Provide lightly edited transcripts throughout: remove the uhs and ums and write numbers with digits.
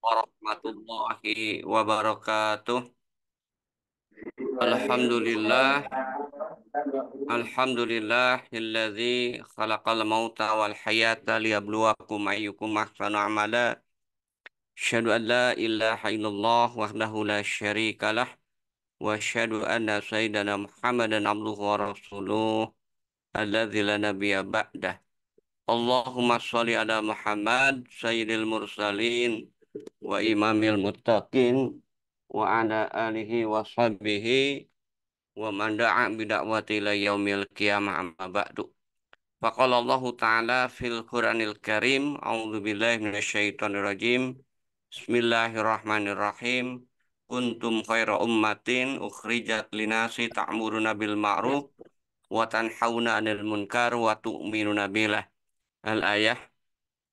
Warahmatullahi wabarakatuh. Alhamdulillah, alhamdulillahilladzi khalaqal mauta wal hayata liyabluwakum ayyukum ahsanu amala. Asyhadu an la ilaha illallah wahdahu la syarikalah wa asyhadu anna sayyidana Muhammadan abduhu wa rasuluh alladzi la nabiyya ba'dah. Allahumma sholli ala Muhammad sayyidil mursalin wa imamil muttaqin wa ala alihi wa sahbihi wa man da'a bidakwati ila yaumil qiyamah amma ba'du. Faqala Allah Ta'ala fil Qur'anil Karim, a'udzu billahi minasyaitonir rajim. Bismillahirrahmanirrahim. Kuntum khaira ummatin ukhrijat linasi ta'muruna bil ma'ruf wa tanhauna 'anil munkar wa tu'minuna billah. Al-ayah.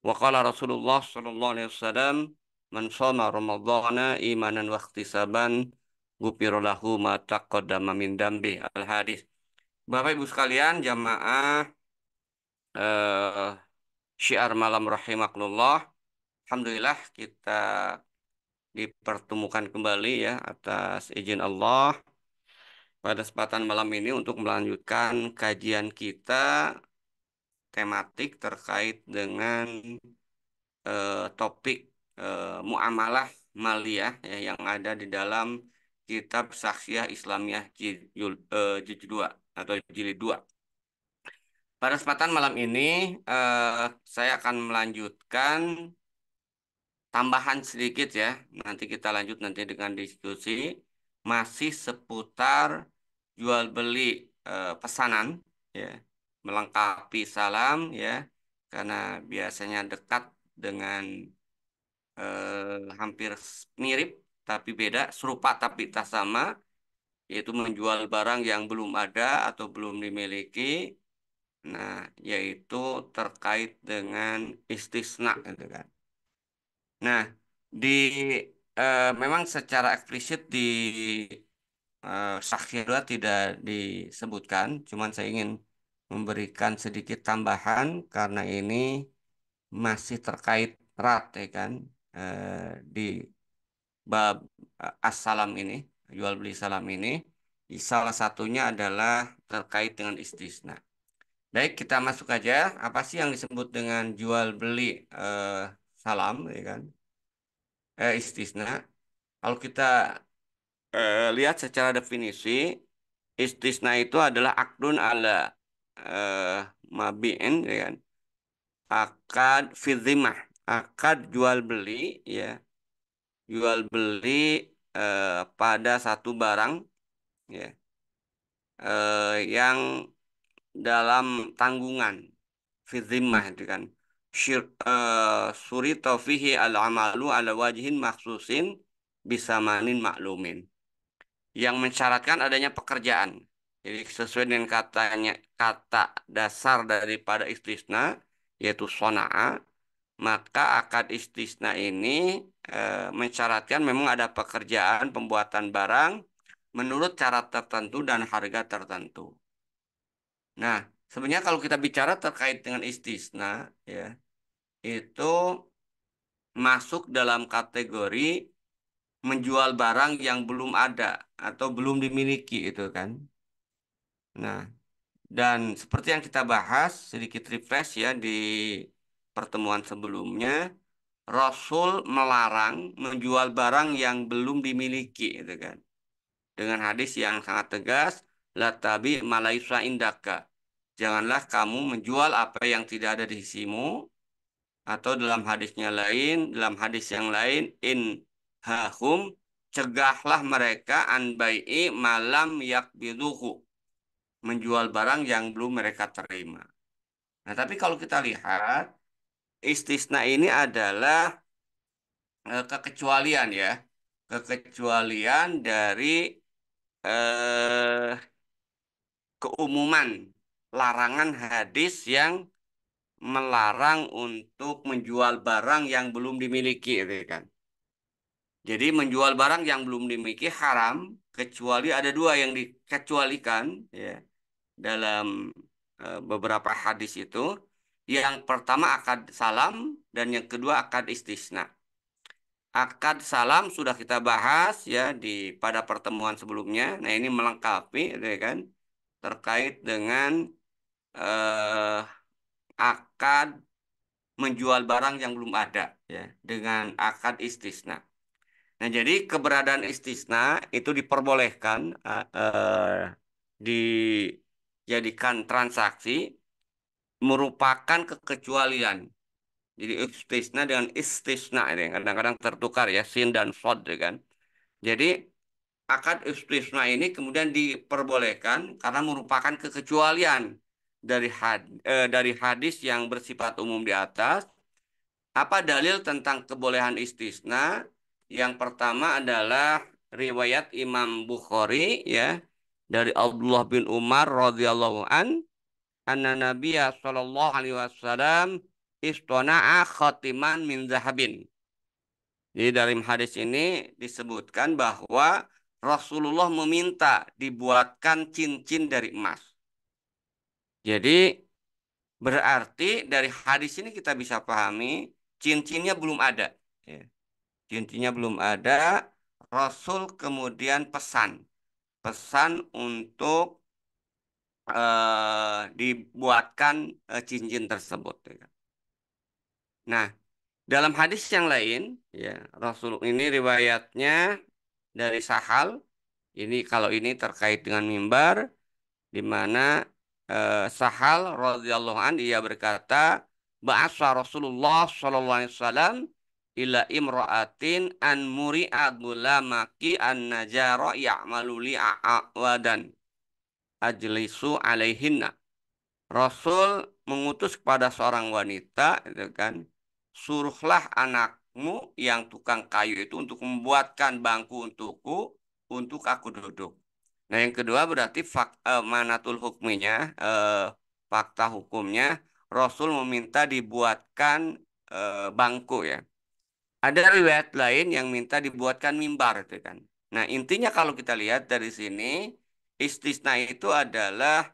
Wa qala Rasulullah sallallahu alaihi wasallam, man shoma ramadhana imanan wa ihtisaban ghufira lahu ma taqaddama min dambi. Al-hadis. Bapak Ibu sekalian, jamaah eh, syiar malam rahimakumullah. Alhamdulillah kita dipertemukan kembali ya atas izin Allah pada kesempatan malam ini untuk melanjutkan kajian kita tematik terkait dengan topik muamalah maliyah ya, yang ada di dalam kitab Saksiyah Islamiyah juz 2 atau jilid 2. Pada kesempatan malam ini saya akan melanjutkan tambahan sedikit ya. Nanti kita lanjut nanti dengan diskusi masih seputar jual beli pesanan ya, melengkapi salam ya, karena biasanya dekat dengan hampir mirip tapi beda, serupa tapi tak sama, yaitu menjual barang yang belum ada atau belum dimiliki. Nah, yaitu terkait dengan istisna gitu kan. Nah, di memang secara eksplisit di Saksi 2 tidak disebutkan, cuman saya ingin memberikan sedikit tambahan karena ini masih terkait erat ya kan, di bab as-salam ini, jual beli salam ini. Salah satunya adalah terkait dengan istisna. Baik, kita masuk aja. Apa sih yang disebut dengan jual beli eh, salam, ya kan? Istisna. Kalau kita lihat secara definisi, istisna itu adalah akdun ala eh, mabi'in, ya kan? Akad fidzimah, akad jual beli, ya, jual beli pada satu barang, ya, yang dalam tanggungan. Fidzimah itu kan suri fihi al-amalu ala wajhin maksusin bisa manin maklumin, yang mensyaratkan adanya pekerjaan. Jadi sesuai dengan kata dasar daripada istisna yaitu sona'a, maka akad istisna ini mensyaratkan memang ada pekerjaan pembuatan barang menurut cara tertentu dan harga tertentu. Nah, sebenarnya kalau kita bicara terkait dengan istisna, ya, itu masuk dalam kategori menjual barang yang belum ada atau belum dimiliki itu kan. Nah, dan seperti yang kita bahas sedikit refresh ya di pertemuan sebelumnya, Rasul melarang menjual barang yang belum dimiliki itu kan. Dengan hadis yang sangat tegas, la tabi malaisa indaka. Janganlah kamu menjual apa yang tidak ada di sisimu, atau dalam hadis yang lain, in hahum, cegahlah mereka an bai'i malam yakbiduhu, menjual barang yang belum mereka terima. Nah, tapi kalau kita lihat, istisna ini adalah kekecualian ya, kekecualian dari eh, keumuman larangan hadis yang melarang untuk menjual barang yang belum dimiliki, gitu kan. Jadi menjual barang yang belum dimiliki haram, kecuali ada dua yang dikecualikan ya dalam beberapa hadis itu. Yang pertama akad salam dan yang kedua akad istisna. Akad salam sudah kita bahas ya pada pertemuan sebelumnya. Nah, ini melengkapi ya kan terkait dengan eh, akad menjual barang yang belum ada ya dengan akad istisna. Nah, jadi keberadaan istisna itu diperbolehkan dijadikan transaksi merupakan kekecualian. Jadi istisna dengan istisna ini kadang-kadang tertukar ya sin dan sod ya kan. Jadi akad istisna ini kemudian diperbolehkan karena merupakan kekecualian dari hadis yang bersifat umum di atas. Apa dalil tentang kebolehan istisna? Yang pertama adalah riwayat Imam Bukhari ya dari Abdullah bin Umar radhiyallahu an anna Nabiya sallallahu alaihi wasallam istona'a khatiman min zahabin. Jadi dalam hadis ini disebutkan bahwa Rasulullah meminta dibuatkan cincin dari emas. Jadi berarti dari hadis ini kita bisa pahami cincinnya belum ada. Ya. Cincinnya belum ada. Rasul kemudian pesan untuk dibuatkan cincin tersebut. Ya kan. Nah, dalam hadis yang lain, ya Rasul ini riwayatnya dari Sahal. Ini kalau ini terkait dengan mimbar, di mana Sahal radhiyallahu an ia berkata, Ba'asa Rasulullah sallallahu alaihi wasallam ila imra'atin an muri'a gulamaki an najara ya'malu li a'wadan ajlisu alaihinna. Rasul mengutus kepada seorang wanita, itu kan, suruhlah anakmu yang tukang kayu itu untuk membuatkan bangku untukku, untuk aku duduk. Nah, yang kedua berarti manatul hukminya, fakta hukumnya, Rasul meminta dibuatkan bangku ya. Ada riwayat lain yang minta dibuatkan mimbar itu kan. Nah, intinya kalau kita lihat dari sini, istisna itu adalah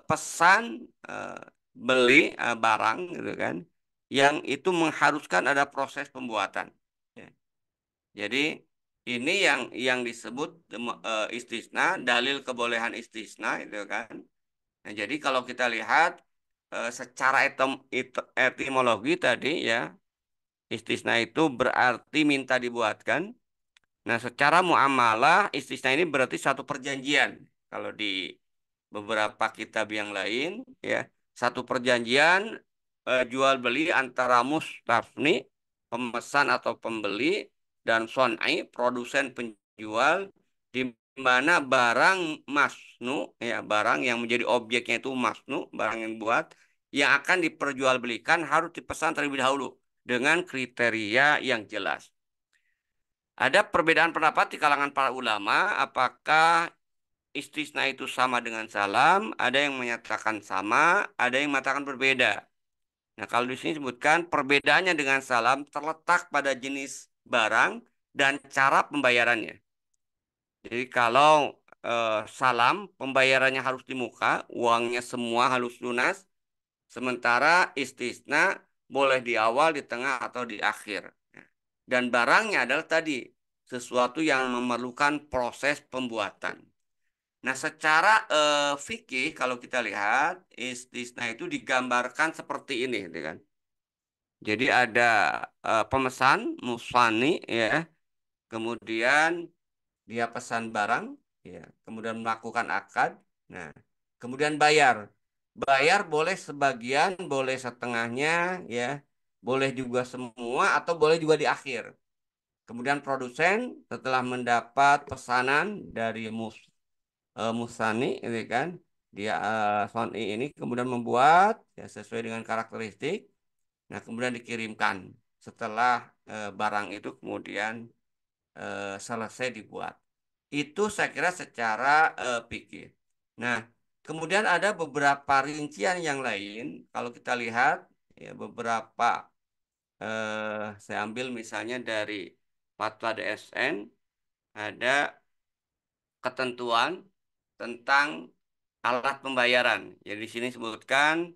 pesan eh, beli barang gitu kan yang itu mengharuskan ada proses pembuatan ya. Jadi ini yang disebut istisna, dalil kebolehan istisna itu kan. Nah, jadi kalau kita lihat secara etimologi tadi ya, istisna itu berarti minta dibuatkan. Nah, secara muamalah istisna ini berarti satu perjanjian. Kalau di beberapa kitab yang lain, ya, satu perjanjian jual beli antara mustafni, pemesan atau pembeli, dan sonai, produsen penjual, di mana barang masnu, ya, barang yang menjadi objeknya itu masnu, barang yang buat, yang akan diperjualbelikan harus dipesan terlebih dahulu dengan kriteria yang jelas. Ada perbedaan pendapat di kalangan para ulama, apakah istisna itu sama dengan salam, ada yang menyatakan sama, ada yang mengatakan berbeda. Nah, kalau di sini disebutkan perbedaannya dengan salam terletak pada jenis barang dan cara pembayarannya. Jadi kalau salam pembayarannya harus di muka, uangnya semua harus lunas, sementara istisna boleh di awal, di tengah, atau di akhir. Dan barangnya adalah tadi sesuatu yang memerlukan proses pembuatan. Nah, secara fikih kalau kita lihat istisna itu digambarkan seperti ini, gitu kan. Jadi ada pemesan musani ya, kemudian dia pesan barang ya, kemudian melakukan akad. Nah, kemudian bayar. Bayar boleh sebagian, boleh setengahnya ya, boleh juga semua atau boleh juga di akhir. Kemudian produsen setelah mendapat pesanan dari Musani ini kan dia Sony ini kemudian membuat ya sesuai dengan karakteristik. Nah, kemudian dikirimkan setelah barang itu kemudian selesai dibuat. Itu saya kira secara fikih. Nah, kemudian ada beberapa rincian yang lain. Kalau kita lihat ya beberapa saya ambil misalnya dari Fatwa DSN ada ketentuan tentang alat pembayaran. Jadi di sini sebutkan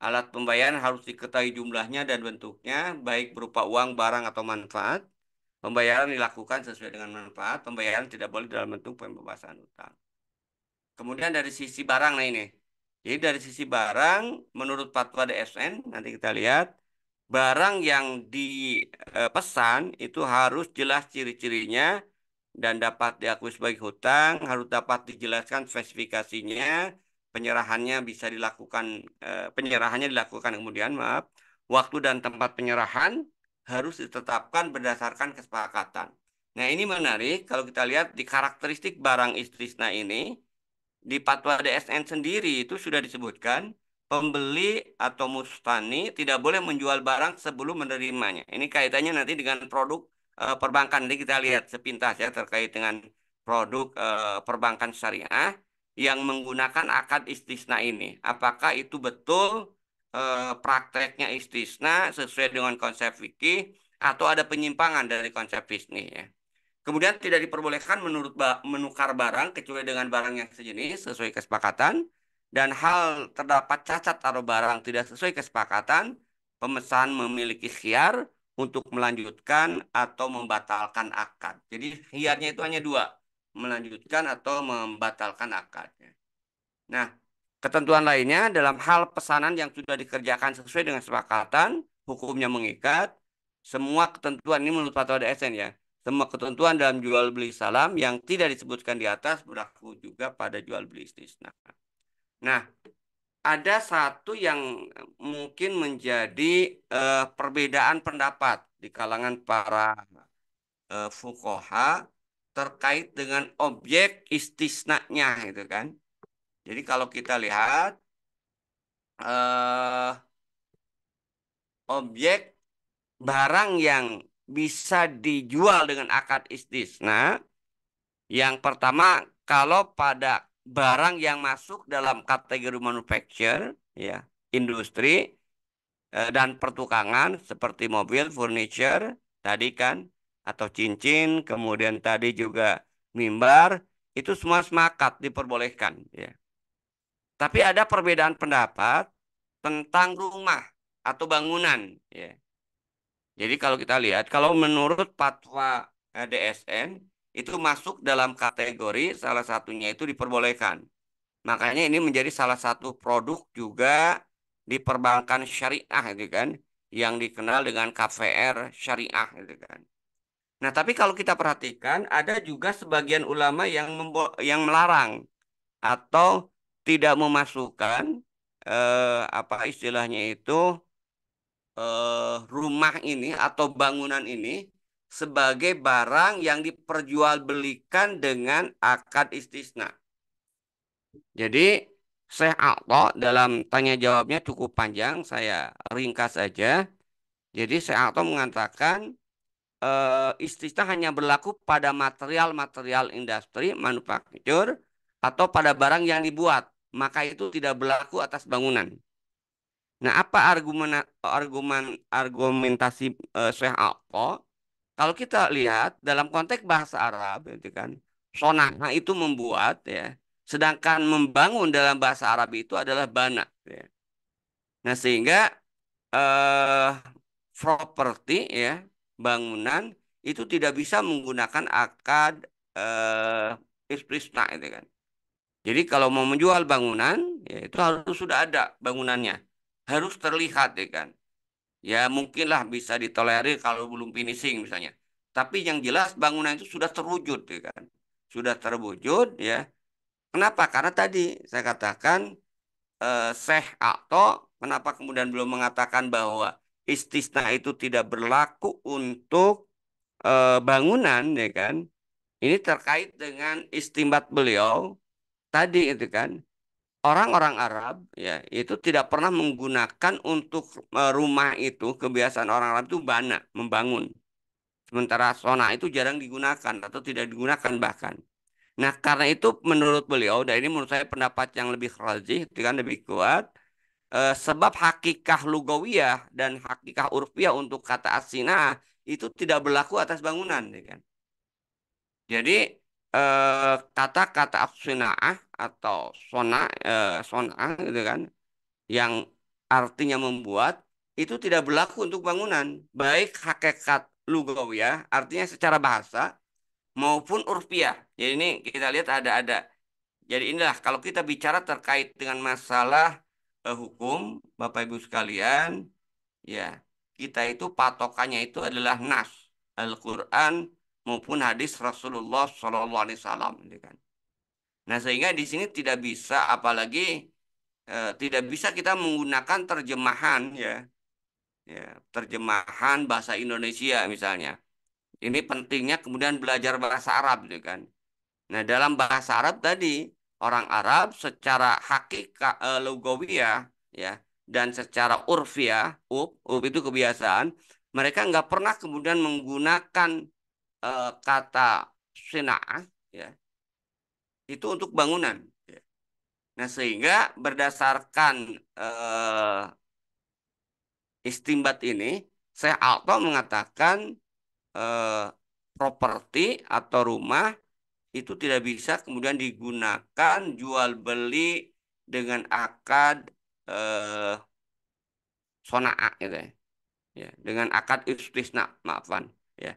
Alat pembayaran harus diketahui jumlahnya dan bentuknya, baik berupa uang, barang, atau manfaat. Pembayaran dilakukan sesuai dengan manfaat. Pembayaran tidak boleh dalam bentuk pembebasan utang. Kemudian dari sisi barang, nah ini. Jadi dari sisi barang, menurut fatwa DSN, nanti kita lihat, barang yang dipesan itu harus jelas ciri-cirinya dan dapat diakui sebagai hutang, harus dapat dijelaskan spesifikasinya, penyerahannya dilakukan kemudian, maaf, waktu dan tempat penyerahan harus ditetapkan berdasarkan kesepakatan. Nah, ini menarik kalau kita lihat di karakteristik barang istisna ini, di fatwa DSN sendiri itu sudah disebutkan pembeli atau mustani tidak boleh menjual barang sebelum menerimanya. Ini kaitannya nanti dengan produk perbankan. Nanti kita lihat sepintas ya terkait dengan produk perbankan syariah yang menggunakan akad istisna ini. Apakah itu betul prakteknya istisna sesuai dengan konsep fikih atau ada penyimpangan dari konsep fikih ya. Kemudian tidak diperbolehkan menukar barang kecuali dengan barang yang sejenis sesuai kesepakatan. Dan hal terdapat cacat atau barang tidak sesuai kesepakatan, pemesan memiliki khiar untuk melanjutkan atau membatalkan akad. Jadi khiarnya itu hanya dua, melanjutkan atau membatalkan akadnya. Nah, ketentuan lainnya dalam hal pesanan yang sudah dikerjakan sesuai dengan kesepakatan, hukumnya mengikat. Semua ketentuan ini menurut fatwa DSN ya. Semua ketentuan dalam jual beli salam yang tidak disebutkan di atas berlaku juga pada jual beli istisna. Nah, ada satu yang mungkin menjadi perbedaan pendapat di kalangan para fuqaha terkait dengan objek istisnanya itu kan. Jadi kalau kita lihat eh, objek barang yang bisa dijual dengan akad istisna, yang pertama kalau pada barang yang masuk dalam kategori manufacture, ya, industri dan pertukangan seperti mobil, furniture, tadi kan, atau cincin, kemudian tadi juga mimbar, itu semua sepakat diperbolehkan, ya. Tapi ada perbedaan pendapat tentang rumah atau bangunan, ya. Jadi kalau kita lihat, kalau menurut fatwa DSN itu masuk dalam kategori salah satunya itu diperbolehkan. Makanya ini menjadi salah satu produk juga di perbankan syariah itu kan, yang dikenal dengan KVR syariah itu kan. Nah, tapi kalau kita perhatikan ada juga sebagian ulama yang melarang atau tidak memasukkan apa istilahnya itu rumah ini atau bangunan ini sebagai barang yang diperjualbelikan dengan akad istisna. Jadi Syekh Atta dalam tanya jawabnya cukup panjang, saya ringkas saja. Jadi Syekh Atta mengatakan istisna hanya berlaku pada material-material industri, manufaktur, atau pada barang yang dibuat. Maka itu tidak berlaku atas bangunan. Nah, apa argumentasi Syekh Alfa? Kalau kita lihat dalam konteks bahasa Arab, itu kan, sonah itu membuat, ya, sedangkan membangun dalam bahasa Arab itu adalah bana. Ya. Nah, sehingga eh, properti, ya, bangunan itu tidak bisa menggunakan akad istisna itu kan. Jadi kalau mau menjual bangunan, ya itu harus sudah ada bangunannya. Harus terlihat ya kan. Ya mungkinlah bisa ditolerir kalau belum finishing misalnya. Tapi yang jelas bangunan itu sudah terwujud ya kan. Sudah terwujud ya. Kenapa? Karena tadi saya katakan Syekh Akto kenapa kemudian belum mengatakan bahwa istisna itu tidak berlaku untuk bangunan ya kan. Ini terkait dengan istimbat beliau tadi itu kan. Orang-orang Arab ya itu tidak pernah menggunakan untuk rumah itu kebiasaan orang Arab itu bana membangun. Sementara sona itu jarang digunakan atau tidak digunakan bahkan. Nah karena itu menurut beliau dan ini menurut saya pendapat yang lebih rajih itu kan lebih kuat sebab hakikah lugawiyah dan hakikah urfiyah untuk kata asina itu tidak berlaku atas bangunan ya kan. Jadi kata-kata as atau sona gitu kan yang artinya membuat, itu tidak berlaku untuk bangunan. Baik hakikat lugawiyah, artinya secara bahasa, maupun urfiah. Jadi ini kita lihat ada. Jadi inilah kalau kita bicara terkait dengan masalah hukum, Bapak Ibu sekalian, ya kita itu patokannya itu adalah nas, Al-Quran maupun hadis Rasulullah SAW, gitu kan. Nah sehingga di sini tidak bisa, apalagi tidak bisa kita menggunakan terjemahan, ya terjemahan bahasa Indonesia misalnya. Ini pentingnya kemudian belajar bahasa Arab, gitu kan. Nah, dalam bahasa Arab tadi, orang Arab secara hakikat lugawiyah, ya, dan secara urfiah, itu kebiasaan, mereka nggak pernah kemudian menggunakan kata sina'ah, ya, itu untuk bangunan. Ya. Nah, sehingga berdasarkan eh, istimbat ini, saya Alto mengatakan eh, properti atau rumah itu tidak bisa kemudian digunakan jual beli dengan akad eh, sonaa gitu ya. Ya, dengan akad istisna, maafan ya.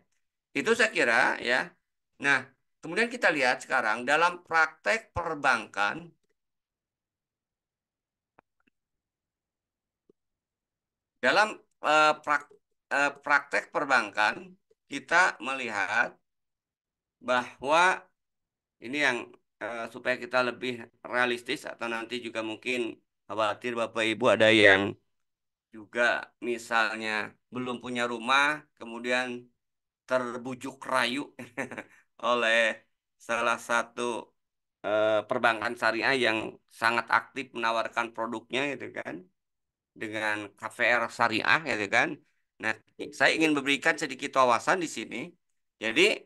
Itu saya kira ya. Nah, kemudian kita lihat sekarang dalam praktek perbankan, dalam praktek perbankan kita melihat bahwa ini yang supaya kita lebih realistis atau nanti juga mungkin khawatir Bapak Ibu ada yang juga misalnya belum punya rumah, kemudian terbujuk rayu oleh salah satu perbankan syariah yang sangat aktif menawarkan produknya gitu kan, dengan KVR syariah gitu kan. Nah, saya ingin memberikan sedikit wawasan di sini. Jadi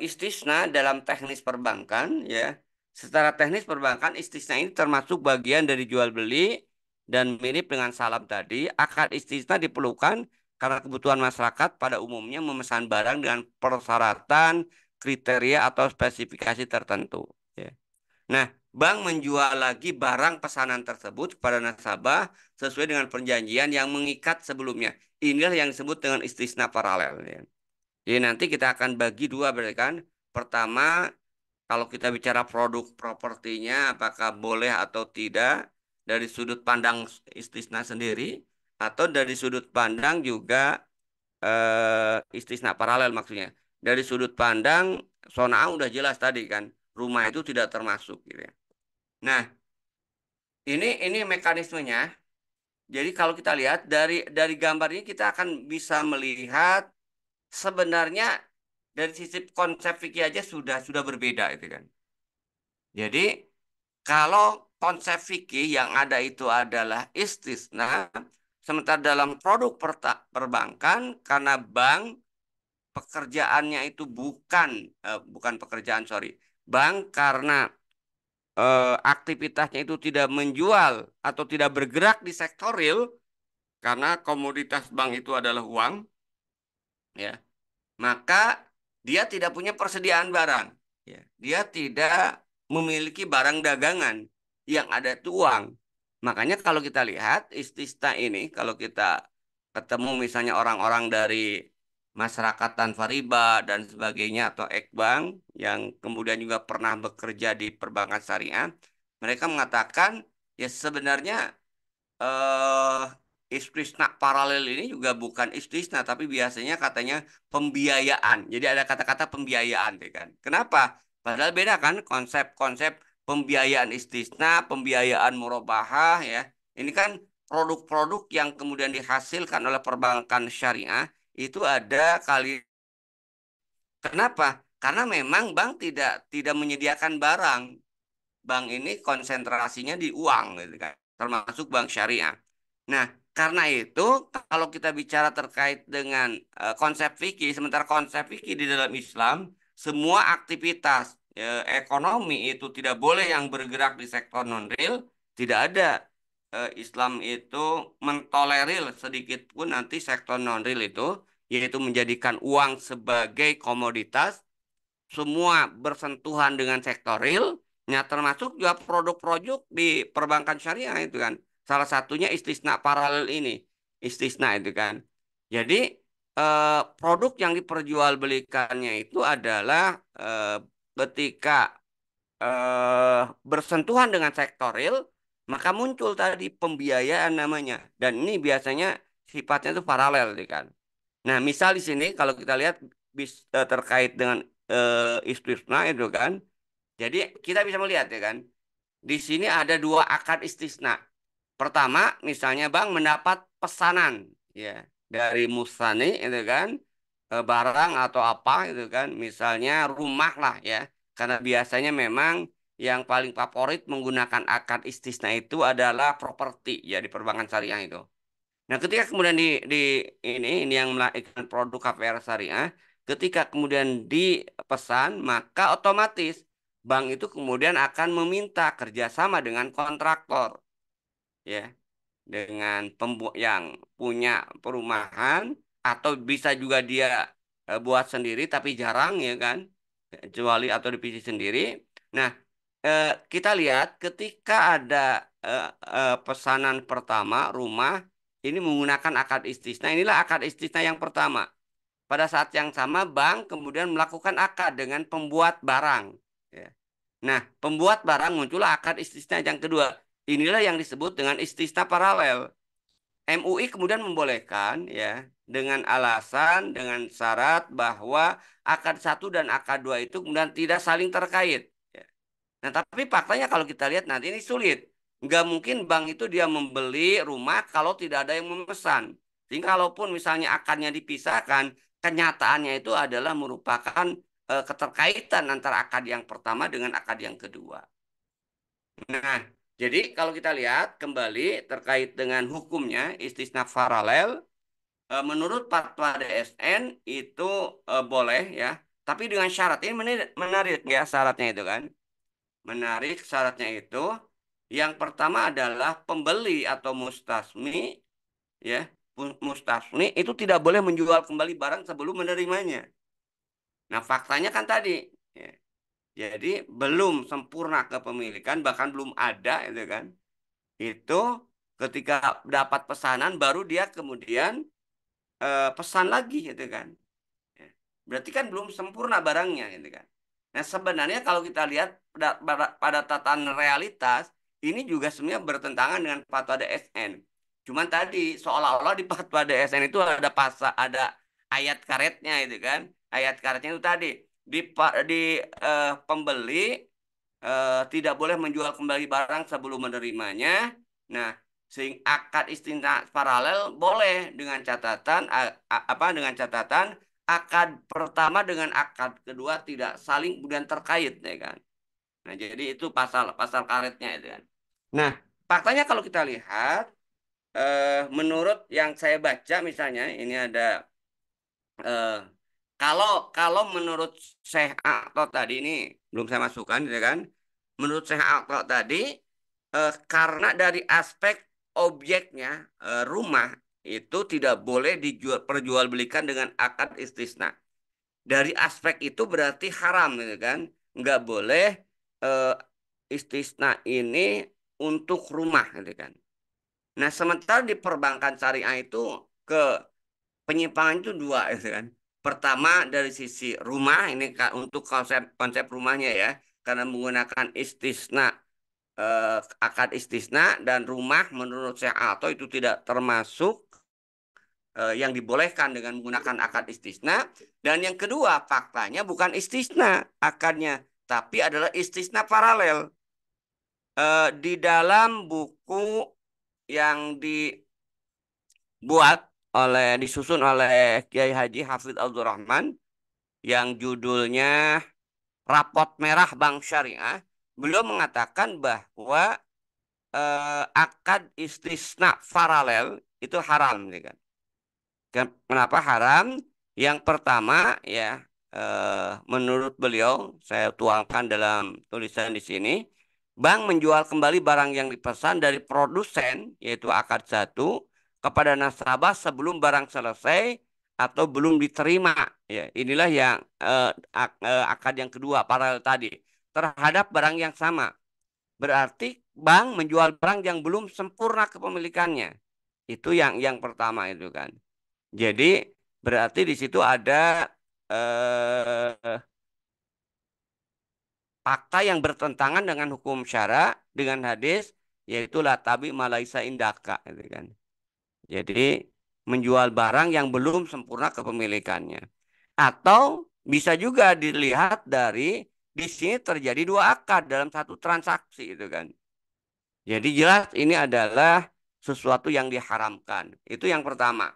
istisna dalam teknis perbankan ya, secara teknis perbankan istisna ini termasuk bagian dari jual beli dan mirip dengan salam tadi. Akad istisna diperlukan karena kebutuhan masyarakat pada umumnya memesan barang dengan persyaratan, kriteria atau spesifikasi tertentu. Ya. Nah, bank menjual lagi barang pesanan tersebut kepada nasabah sesuai dengan perjanjian yang mengikat sebelumnya. Inilah yang disebut dengan istisna paralel. Ya. Jadi nanti kita akan bagi dua berarti kan. Pertama, kalau kita bicara produk propertinya, apakah boleh atau tidak dari sudut pandang istisna sendiri, atau dari sudut pandang juga istisna paralel maksudnya. Dari sudut pandang sonaa udah jelas tadi kan, rumah itu tidak termasuk gitu ya. Nah, ini mekanismenya. Jadi kalau kita lihat dari gambar ini kita akan bisa melihat sebenarnya dari sisi konsep fikih aja sudah berbeda itu kan. Jadi kalau konsep fikih yang ada itu adalah istisna, sementara dalam produk perbankan karena bank pekerjaannya itu bukan pekerjaan, sorry. Bank karena aktivitasnya itu tidak menjual atau tidak bergerak di sektor real karena komoditas bank itu adalah uang, ya, maka dia tidak punya persediaan barang. Ya. Dia tidak memiliki barang dagangan yang ada itu uang. Makanya kalau kita lihat istisna ini, kalau kita ketemu misalnya orang-orang dari masyarakat tanpa riba dan sebagainya atau ekbank yang kemudian juga pernah bekerja di perbankan syariah, mereka mengatakan ya sebenarnya eh istisna paralel ini juga bukan istisna, tapi biasanya katanya pembiayaan. Jadi ada kata-kata pembiayaan, ya kan? Kenapa? Padahal beda kan konsep-konsep pembiayaan istisna, pembiayaan murabahah ya. Ini kan produk-produk yang kemudian dihasilkan oleh perbankan syariah itu ada kali. Kenapa? Karena memang bank tidak menyediakan barang. Bank ini konsentrasinya di uang gitu kan, termasuk bank syariah. Nah, karena itu kalau kita bicara terkait dengan konsep fikih, sementara konsep fikih di dalam Islam, semua aktivitas ekonomi itu tidak boleh yang bergerak di sektor non-real, tidak ada. Islam itu mentolerir sedikit pun nanti sektor non-real itu, yaitu menjadikan uang sebagai komoditas semua bersentuhan dengan sektor real, ya termasuk juga produk-produk di perbankan syariah itu kan. Salah satunya istisna paralel ini. Istisna itu kan. Jadi produk yang diperjualbelikannya itu adalah ketika bersentuhan dengan sektor real, maka muncul tadi pembiayaan namanya. Dan ini biasanya sifatnya itu paralel, gitu kan. Nah, misal di sini kalau kita lihat terkait dengan istisna itu kan, jadi kita bisa melihat ya kan, di sini ada dua akad istisna. Pertama, misalnya Bang mendapat pesanan ya dari Musani itu kan, barang atau apa itu kan, misalnya rumah lah ya. Karena biasanya memang yang paling favorit menggunakan akad istisna itu adalah properti ya di perbankan syariah itu. Nah, ketika kemudian ini yang melahirkan produk KPR syariah, ketika kemudian dipesan, maka otomatis bank itu kemudian akan meminta kerjasama dengan kontraktor, ya, dengan yang punya perumahan atau bisa juga dia buat sendiri, tapi jarang ya kan, kecuali atau divisi sendiri. Nah, kita lihat ketika ada pesanan pertama rumah ini menggunakan akad istisna. Inilah akad istisna yang pertama. Pada saat yang sama bank kemudian melakukan akad dengan pembuat barang. Ya. Nah, pembuat barang muncullah akad istisna yang kedua. Inilah yang disebut dengan istisna paralel. MUI kemudian membolehkan ya dengan alasan dengan syarat bahwa akad satu dan akad dua itu kemudian tidak saling terkait. Ya. Nah, tapi faktanya kalau kita lihat nanti ini sulit. Nggak mungkin bank itu dia membeli rumah kalau tidak ada yang memesan. Sehingga kalaupun misalnya akadnya dipisahkan, kenyataannya itu adalah merupakan keterkaitan antara akad yang pertama dengan akad yang kedua. Nah, jadi kalau kita lihat kembali terkait dengan hukumnya istisna paralel, menurut fatwa DSN itu boleh ya, tapi dengan syarat ini menarik, menarik ya syaratnya itu kan. Menarik syaratnya itu yang pertama adalah pembeli atau mustasmi ya, mustasmi itu tidak boleh menjual kembali barang sebelum menerimanya. Nah, faktanya kan tadi ya, jadi belum sempurna kepemilikan bahkan belum ada itu kan. Itu ketika dapat pesanan baru dia kemudian pesan lagi gitu kan. Ya. Berarti kan belum sempurna barangnya gitu kan. Nah, sebenarnya kalau kita lihat pada tatanan realitas ini juga sebenarnya bertentangan dengan fatwa DSN. Cuman tadi seolah-olah di fatwa DSN itu ada ada ayat karetnya itu kan. Ayat karetnya itu tadi di pembeli tidak boleh menjual kembali barang sebelum menerimanya. Nah, akad istinta paralel boleh dengan catatan apa dengan catatan akad pertama dengan akad kedua tidak saling kemudian terkait ya kan. Nah, jadi itu pasal pasal karetnya itu kan. Nah, faktanya kalau kita lihat menurut yang saya baca misalnya ini ada eh, kalau kalau menurut Syekh Aqto tadi ini belum saya masukkan, ya kan? Menurut Syekh Aqto tadi, karena dari aspek objeknya rumah itu tidak boleh dijual perjualbelikan dengan akad istisna. Dari aspek itu berarti haram, gitu kan? Nggak boleh eh, istisna ini untuk rumah, gitu kan? Nah, sementara di perbankan syariah itu ke penyimpangan itu dua gitu kan. Pertama dari sisi rumah ini untuk konsep konsep rumahnya ya, karena menggunakan istisna akad istisna dan rumah menurut Syekh Ato itu tidak termasuk yang dibolehkan dengan menggunakan akad istisna. Dan yang kedua faktanya bukan istisna akadnya, tapi adalah istisna paralel. Di dalam buku yang dibuat disusun oleh Kiai Haji Hafidz Abdul Rahman yang judulnya Rapot Merah Bank Syariah, beliau mengatakan bahwa akad istisna paralel itu haram, ya kan? Kenapa haram? Yang pertama ya, menurut beliau, saya tuangkan dalam tulisan di sini, bank menjual kembali barang yang dipesan dari produsen, yaitu akad satu, kepada nasabah sebelum barang selesai atau belum diterima. Ya, inilah yang akad yang kedua, paralel tadi, terhadap barang yang sama. Berarti bank menjual barang yang belum sempurna kepemilikannya. Itu yang pertama itu kan. Jadi berarti di situ ada eh, fakta yang bertentangan dengan hukum syara, dengan hadis, yaitu la tabi malaisa indaka, gitu kan. Jadi menjual barang yang belum sempurna kepemilikannya. Atau bisa juga dilihat dari di sini terjadi dua akad dalam satu transaksi itu kan. Jadi jelas ini adalah sesuatu yang diharamkan. Itu yang pertama.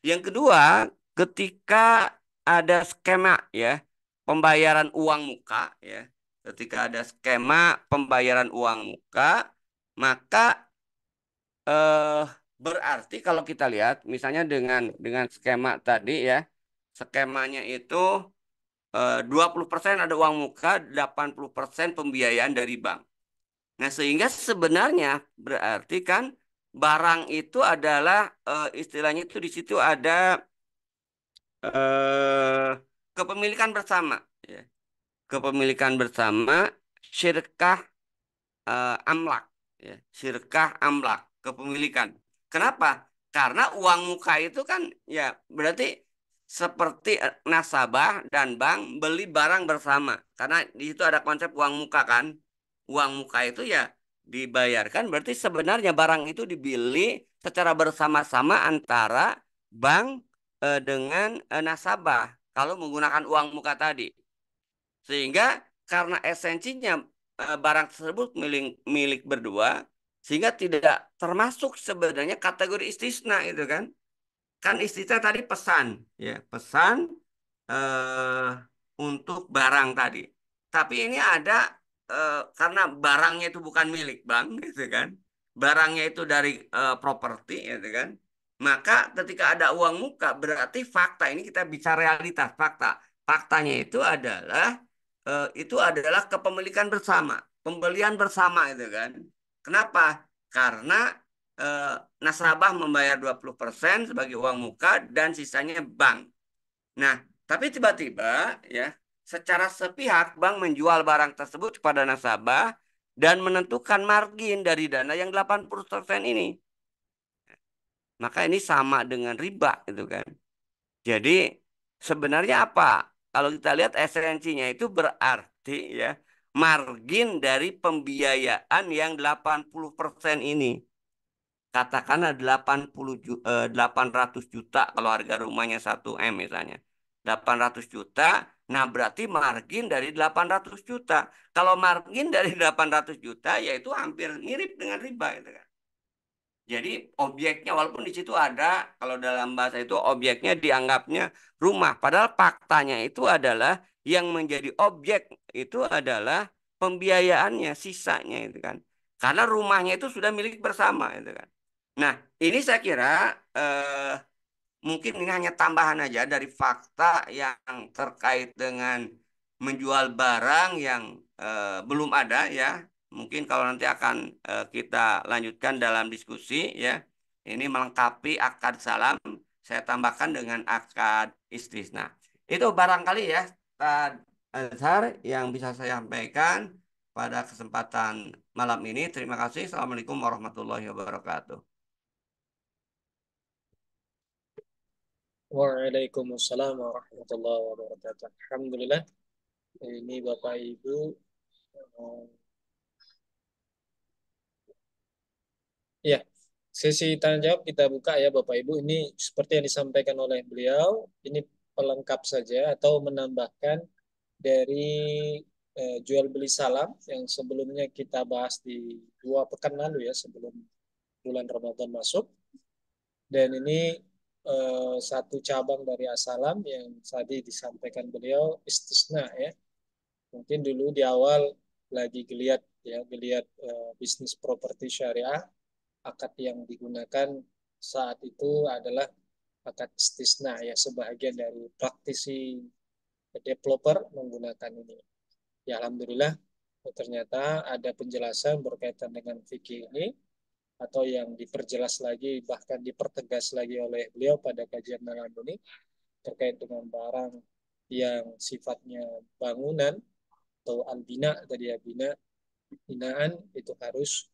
Yang kedua, ketika ada skema ya pembayaran uang muka ya, ketika ada skema pembayaran uang muka, maka eh, berarti kalau kita lihat misalnya dengan skema tadi ya, skemanya itu 20% ada uang muka, 80% pembiayaan dari bank. Nah, sehingga sebenarnya berarti kan barang itu adalah istilahnya itu di situ ada eh, kepemilikan bersama ya. Kepemilikan bersama syirkah amlak ya. Syirkah amlak kepemilikan. Kenapa? Karena uang muka itu kan ya berarti seperti nasabah dan bank beli barang bersama. Karena di situ ada konsep uang muka kan. Uang muka itu ya dibayarkan berarti sebenarnya barang itu dibeli secara bersama-sama antara bank dengan nasabah kalau menggunakan uang muka tadi. Sehingga karena esensinya barang tersebut milik milik berdua, sehingga tidak termasuk sebenarnya kategori istisna itu kan. Kan istisna tadi pesan, ya pesan eh, untuk barang tadi. Tapi ini ada karena barangnya itu bukan milik bank, gitu kan. Barangnya itu dari properti, gitu kan. Maka ketika ada uang muka, berarti fakta ini kita bicara realitas fakta. Faktanya itu adalah kepemilikan bersama, pembelian bersama itu kan. Kenapa? Karena eh, nasabah membayar 20% sebagai uang muka dan sisanya bank. Nah, tapi tiba-tiba ya, secara sepihak bank menjual barang tersebut kepada nasabah dan menentukan margin dari dana yang 80% ini. Maka ini sama dengan riba itu kan. Jadi sebenarnya apa? Kalau kita lihat esensinya itu berarti ya margin dari pembiayaan yang 80% ini. Katakanlah 800 juta kalau harga rumahnya 1 M misalnya. 800 juta, nah berarti margin dari 800 juta. Kalau margin dari 800 juta yaitu hampir mirip dengan riba gitu kan. Jadi objeknya walaupun di situ ada kalau dalam bahasa itu objeknya dianggapnya rumah, padahal faktanya itu adalah yang menjadi objek itu adalah pembiayaannya, sisanya itu kan. Karena rumahnya itu sudah milik bersama itu kan. Nah, ini saya kira eh, mungkin ini hanya tambahan aja dari fakta yang terkait dengan menjual barang yang belum ada ya. Mungkin kalau nanti akan kita lanjutkan dalam diskusi ya. Ini melengkapi akad salam, saya tambahkan dengan akad istisna. Itu barangkali ya, Ustaz Azhar yang bisa saya sampaikan pada kesempatan malam ini. Terima kasih. Assalamualaikum warahmatullahi wabarakatuh. Waalaikumsalam warahmatullahi wabarakatuh. Alhamdulillah, ini Bapak Ibu. eh, Ya, sesi tanya jawab kita buka ya Bapak Ibu. Ini seperti yang disampaikan oleh beliau, ini pelengkap saja atau menambahkan dari jual beli salam yang sebelumnya kita bahas di 2 pekan lalu ya sebelum bulan Ramadan masuk. Dan ini satu cabang dari asalam yang tadi disampaikan beliau istisna ya. Mungkin dulu di awal lagi geliat ya, geliat bisnis properti syariah, akad yang digunakan saat itu adalah akad istisna ya, sebahagian dari praktisi developer menggunakan ini. Ya alhamdulillah ternyata ada penjelasan berkaitan dengan fikih ini atau yang diperjelas lagi bahkan dipertegas lagi oleh beliau pada kajian malam ini terkait dengan barang yang sifatnya bangunan atau albina tadi ya bina hinaan itu harus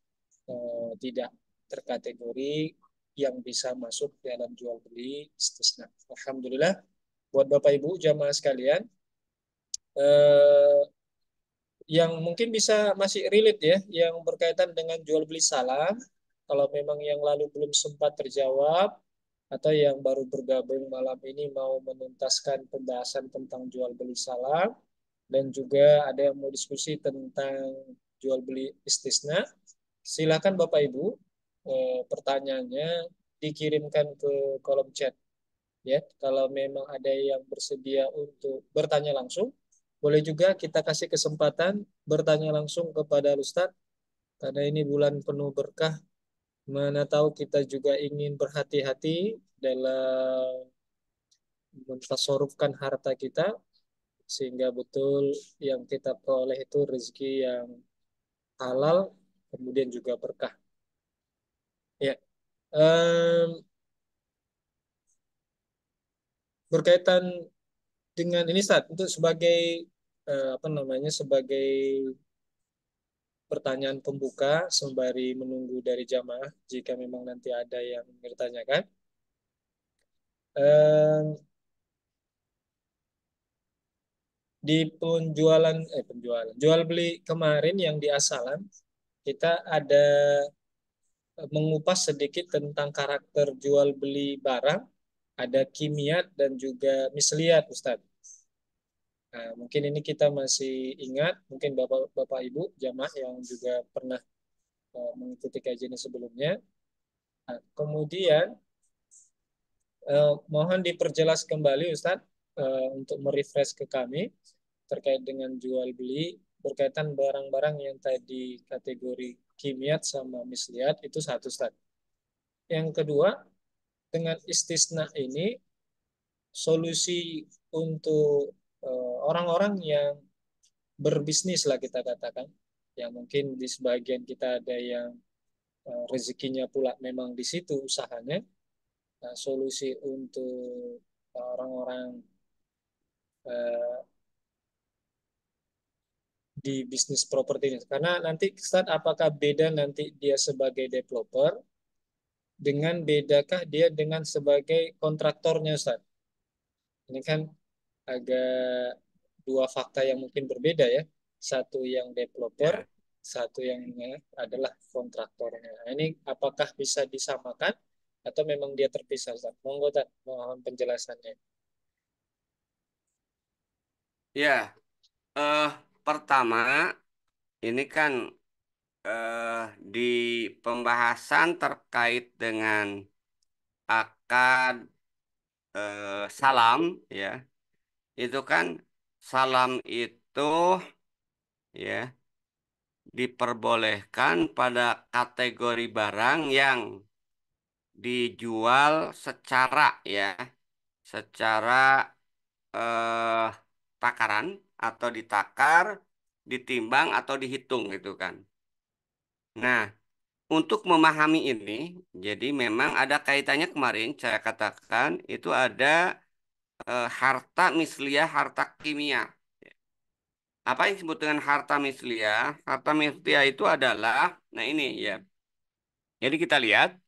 tidak terkategori yang bisa masuk dalam jual beli istisna. Alhamdulillah buat Bapak Ibu jamaah sekalian, eh, yang mungkin bisa masih relate ya, yang berkaitan dengan jual beli salam. Kalau memang yang lalu belum sempat terjawab atau yang baru bergabung malam ini mau menuntaskan pembahasan tentang jual beli salam dan juga ada yang mau diskusi tentang jual beli istisna, silakan Bapak Ibu pertanyaannya dikirimkan ke kolom chat ya. Kalau memang ada yang bersedia untuk bertanya langsung, boleh juga kita kasih kesempatan bertanya langsung kepada Ustadz karena ini bulan penuh berkah. Mana tahu kita juga ingin berhati-hati dalam mentasarufkan harta kita sehingga betul yang kita peroleh itu rezeki yang halal kemudian juga berkah. Ya, em, berkaitan dengan ini saat untuk sebagai apa namanya sebagai pertanyaan pembuka sembari menunggu dari jamaah jika memang nanti ada yang bertanyakan. Eh, di penjualan jual beli kemarin yang di Asalam kita ada mengupas sedikit tentang karakter jual beli barang, ada kimiat dan juga misliat Ustadz. Nah, mungkin ini kita masih ingat, mungkin Bapak Ibu jamaah yang juga pernah mengikuti kajian sebelumnya. Nah, kemudian mohon diperjelas kembali Ustadz untuk merefresh ke kami terkait dengan jual beli berkaitan barang-barang yang tadi kategori kimiat sama misliat itu satu Ustadz. Yang kedua, dengan istisna ini solusi untuk orang-orang yang berbisnis lah kita katakan, yang mungkin di sebagian kita ada yang rezekinya pula memang di situ usahanya. Nah, solusi untuk orang-orang eh, di bisnis properti ini. Karena nanti Ustaz, apakah beda nanti dia sebagai developer dengan bedakah dia dengan sebagai kontraktornya Ustaz? Ini kan agak dua fakta yang mungkin berbeda ya. Satu yang developer, Ya. satu yang adalah kontraktornya. Nah, ini apakah bisa disamakan atau memang dia terpisah Ustaz? Monggo Ustaz, mohon penjelasannya. Ya, eh pertama ini kan di pembahasan terkait dengan akad salam ya. Itu kan salam itu ya diperbolehkan pada kategori barang yang dijual secara ya, secara eh, takaran atau ditakar, ditimbang atau dihitung gitu kan. Nah, untuk memahami ini, jadi memang ada kaitannya kemarin saya katakan itu ada harta misliah, harta kimia. Apa yang disebut dengan harta misliah? Harta misliah itu adalah, nah ini ya. Jadi kita lihat,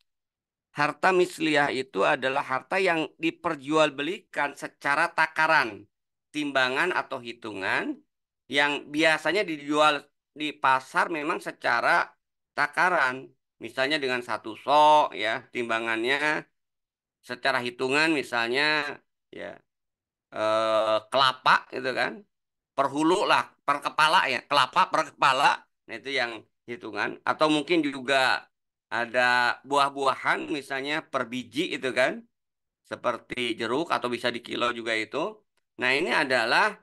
harta misliah itu adalah harta yang diperjualbelikan secara takaran, timbangan atau hitungan, yang biasanya dijual di pasar memang secara takaran. Misalnya dengan satu sok ya, timbangannya secara hitungan misalnya ya kelapa gitu kan per hulu lah, per kepala ya, kelapa per kepala. Nah, itu yang hitungan. Atau mungkin juga ada buah-buahan misalnya per biji itu kan, seperti jeruk atau bisa di kilo juga itu. Nah, ini adalah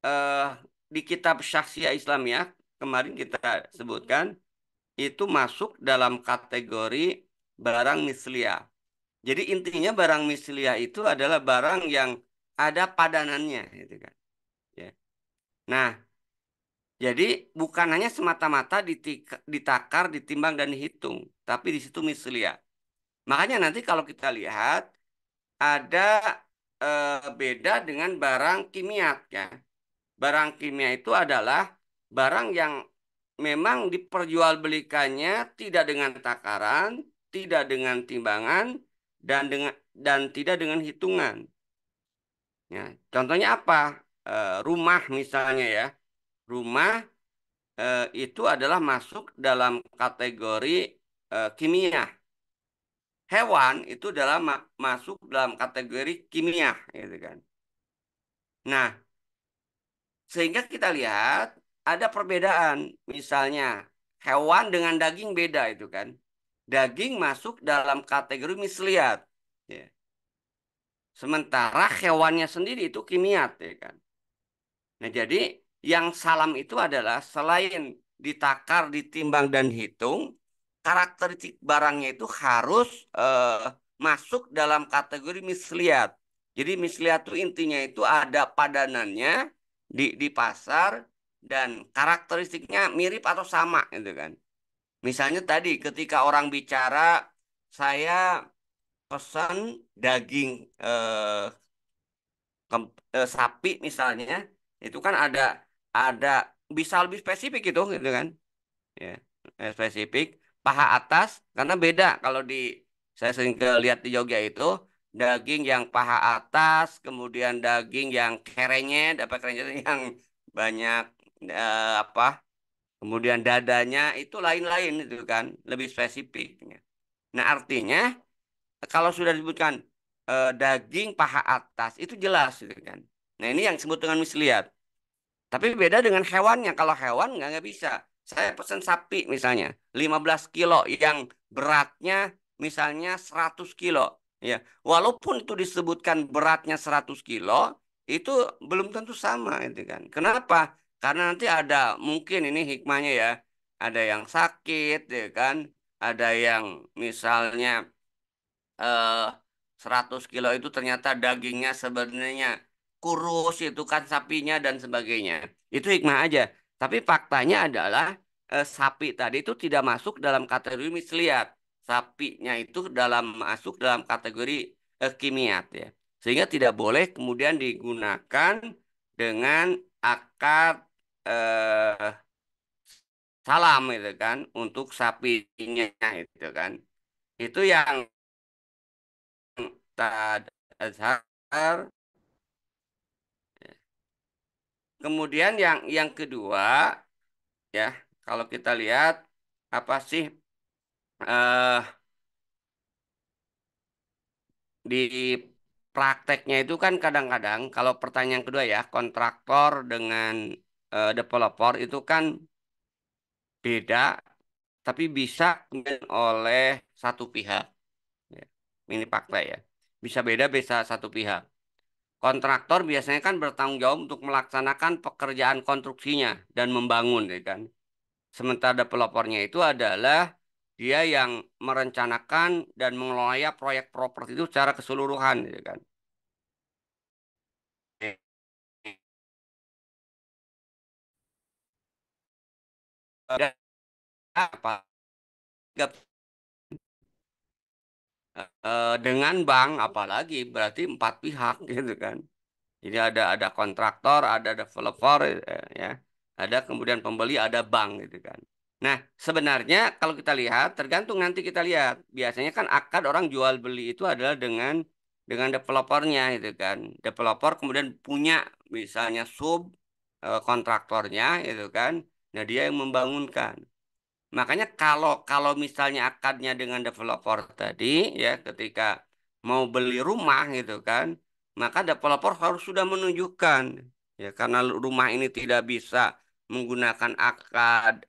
eh, di kitab Syakhsiah Islamiyah kemarin kita sebutkan itu masuk dalam kategori barang misliah. Jadi intinya barang misliah itu adalah barang yang ada padanannya gitu kan. Ya. Nah, jadi bukan hanya semata-mata ditakar, ditimbang dan dihitung, tapi di situ mislia. Makanya nanti kalau kita lihat ada beda dengan barang kimia ya. Barang kimia itu adalah barang yang memang diperjualbelikannya tidak dengan takaran, tidak dengan timbangan, dan tidak dengan hitungan. Ya, contohnya apa? Rumah misalnya ya. Rumah itu adalah masuk dalam kategori kimia. Hewan itu masuk dalam kategori kimia, gitu kan. Nah, sehingga kita lihat ada perbedaan. Misalnya hewan dengan daging beda itu kan. Daging masuk dalam kategori misliat. Ya. Sementara hewannya sendiri itu kimiat, ya kan. Nah, jadi yang salam itu adalah selain ditakar, ditimbang, dan hitung, karakteristik barangnya itu harus masuk dalam kategori misliat. Jadi misliat itu intinya itu ada padanannya di pasar dan karakteristiknya mirip atau sama gitu kan. Misalnya tadi ketika orang bicara, saya pesan daging sapi misalnya, itu kan ada bisa lebih spesifik gitu kan. Ya, spesifik paha atas karena beda kalau saya sering lihat di Jogja itu daging yang paha atas, kemudian daging yang kerenyet, apa kerenyet itu yang banyak apa, kemudian dadanya itu lain-lain itu kan, lebih spesifik. Nah, artinya kalau sudah disebutkan daging paha atas itu jelas gitu kan. Nah, ini yang disebut dengan mislihat. Tapi beda dengan hewannya. Kalau hewan nggak bisa. Saya pesan sapi misalnya 15 kilo yang beratnya misalnya 100 kilo. Ya, walaupun itu disebutkan beratnya 100 kilo, itu belum tentu sama itu kan. Kenapa? Karena nanti ada mungkin ini hikmahnya ya. Ada yang sakit ya kan. Ada yang misalnya eh 100 kilo itu ternyata dagingnya sebenarnya kurus itu kan sapinya dan sebagainya. Itu hikmah aja. Tapi faktanya adalah sapi tadi itu tidak masuk dalam kategori mislihat. Sapinya itu masuk dalam kategori kimiat ya. Sehingga tidak boleh kemudian digunakan dengan akad eh, salam itu kan untuk sapinya itu kan. Itu yang Azhar. Kemudian yang kedua ya, kalau kita lihat apa sih eh di prakteknya itu kan kadang-kadang kalau pertanyaan kedua ya, kontraktor dengan developer itu kan beda tapi bisa kemudian oleh satu pihak ya. Ini fakta ya. Bisa satu pihak. Kontraktor biasanya kan bertanggung jawab untuk melaksanakan pekerjaan konstruksinya dan membangun, ya kan. Sementara developernya itu adalah dia yang merencanakan dan mengelola proyek properti itu secara keseluruhan, ya kan. Dan apa? Dengan bank apalagi berarti empat pihak gitu kan. Jadi ada kontraktor, ada developer, ya, ada kemudian pembeli, ada bank gitu kan. Nah, sebenarnya kalau kita lihat, tergantung nanti kita lihat. Biasanya kan akad orang jual beli itu adalah dengan developernya gitu kan. Developer kemudian punya misalnya sub kontraktornya gitu kan. Nah, dia yang membangunkan. Makanya kalau kalau misalnya akadnya dengan developer tadi ya ketika mau beli rumah gitu kan, maka developer harus sudah menunjukkan ya karena rumah ini tidak bisa menggunakan akad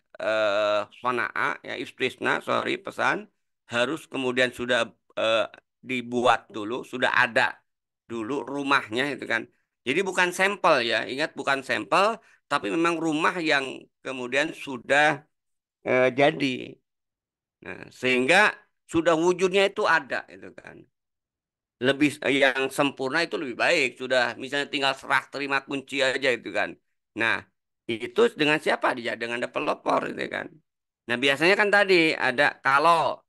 sonaa ya istisna sorry pesan harus kemudian sudah eh, dibuat dulu, sudah ada dulu rumahnya itu kan. Jadi bukan sampel ya, ingat bukan sampel, tapi memang rumah yang kemudian sudah jadi. Nah, sehingga sudah wujudnya itu ada itu kan. Lebih yang sempurna itu lebih baik. Sudah misalnya tinggal serah terima kunci aja itu kan. Nah, itu dengan siapa dia? Dengan developer itu kan. Nah, biasanya kan tadi ada kalau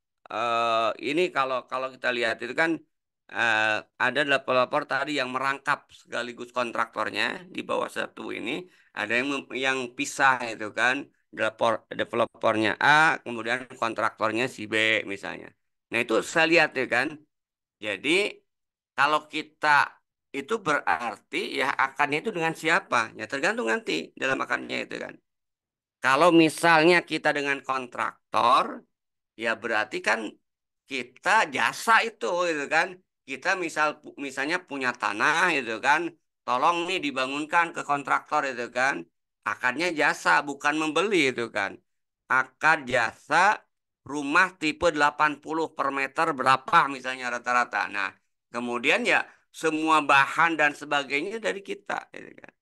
ini kalau kalau kita lihat itu kan eh, ada developer tadi yang merangkap sekaligus kontraktornya di bawah satu ini, ada yang pisah itu kan. developernya A, kemudian kontraktornya si B misalnya. Nah itu saya lihat ya kan. Jadi kalau kita itu berarti ya akarnya itu dengan siapa? Ya tergantung nanti dalam akarnya itu kan. Kalau misalnya kita dengan kontraktor, ya berarti kan kita jasa itu kan. Kita misalnya punya tanah itu kan, tolong nih dibangunkan ke kontraktor itu kan. Akarnya jasa bukan membeli itu kan. Akad jasa rumah tipe 80 per meter berapa misalnya rata-rata. Nah, kemudian ya semua bahan dan sebagainya dari kita gitu kan.